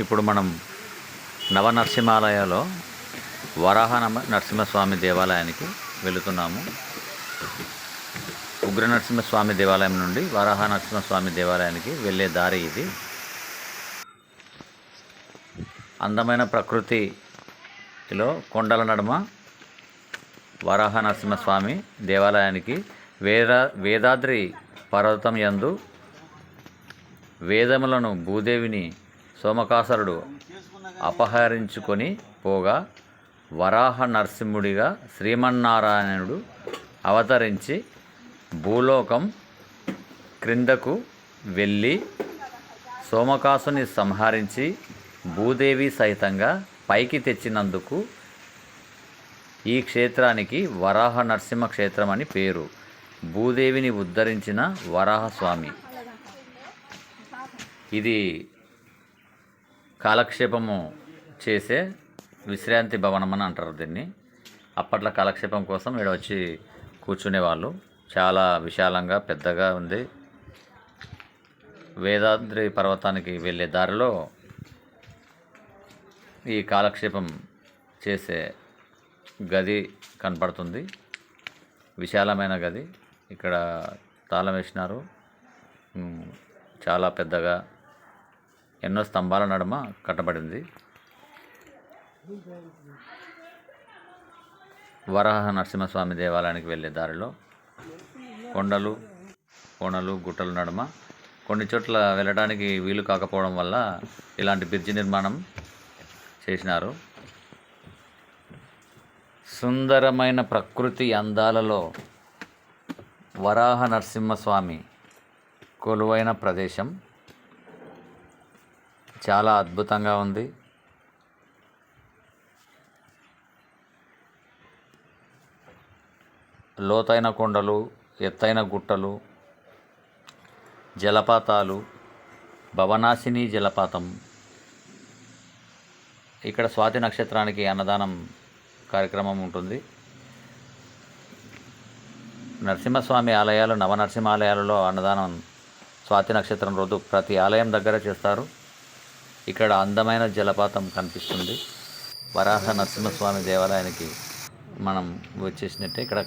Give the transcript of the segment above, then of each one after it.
ఇప్పుడు మనం నవనరసింహాలయంలో వరాహ నరసింహస్వామి దేవాలయానికి వెళుతున్నాము. ఉగ్ర నరసింహస్వామి దేవాలయం నుండి వరాహ నరసింహస్వామి దేవాలయానికి వెళ్ళే దారి ఇది. అందమైన ప్రకృతిలో కొండల నడుమ వరాహ నరసింహస్వామి దేవాలయానికి వేదాద్రి పర్వతం యందు వేదములను భూదేవిని సోమకాసురుడు అపహరించుకొని పోగా వరాహ నరసింహుడిగా శ్రీమన్నారాయణుడు అవతరించి భూలోకం క్రిందకు వెళ్ళి సోమకాసుని సంహరించి భూదేవి సహితంగా పైకి తెచ్చినందుకు ఈ క్షేత్రానికి వరాహ నరసింహ క్షేత్రం అని పేరు. భూదేవిని ఉద్ధరించిన వరాహస్వామి. ఇది కాలక్షేపము చేసే విశ్రాంతి భవనం అని అంటారు దీన్ని. అప్పట్లో కాలక్షేపం కోసం ఇక్కడ వచ్చి కూర్చునేవాళ్ళు. చాలా విశాలంగా పెద్దగా ఉంది. వేదాద్రి పర్వతానికి వెళ్ళే దారిలో ఈ కాలక్షేపం చేసే గది కనపడుతుంది. విశాలమైన గది. ఇక్కడ తాళం వేసినారు. చాలా పెద్దగా ఎన్నో స్తంభాల నడుమ కట్టబడింది. వరాహ నరసింహస్వామి దేవాలయానికి వెళ్ళే దారిలో కొండలు కోణలు గుట్టల నడుమ కొన్ని చోట్ల వెళ్ళడానికి వీలు కాకపోవడం వల్ల ఇలాంటి బ్రిడ్జి నిర్మాణం చేసినారు. సుందరమైన ప్రకృతి అందాలలో వరాహ నరసింహస్వామి కొలువైన ప్రదేశం చాలా అద్భుతంగా ఉంది. లోతైన కొండలు, ఎత్తైన గుట్టలు, జలపాతాలు, భవనాశిని జలపాతం. ఇక్కడ స్వాతి నక్షత్రానికి అన్నదానం కార్యక్రమం ఉంటుంది. నరసింహస్వామి ఆలయాలు, నవనరసింహాలయాలలో అన్నదానం స్వాతి నక్షత్రం రోజు ప్రతి ఆలయం దగ్గర చేస్తారు. ఇక్కడ అందమైన జలపాతం కనిపిస్తుంది. వరాహ నరసింహస్వామి దేవాలయానికి మనం వచ్చేసినట్టే ఇక్కడ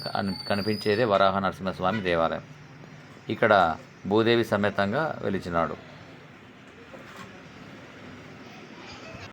కనిపించేదే వరాహ నరసింహస్వామి దేవాలయం. ఇక్కడ భూదేవి సమేతంగా వెలిచినాడు.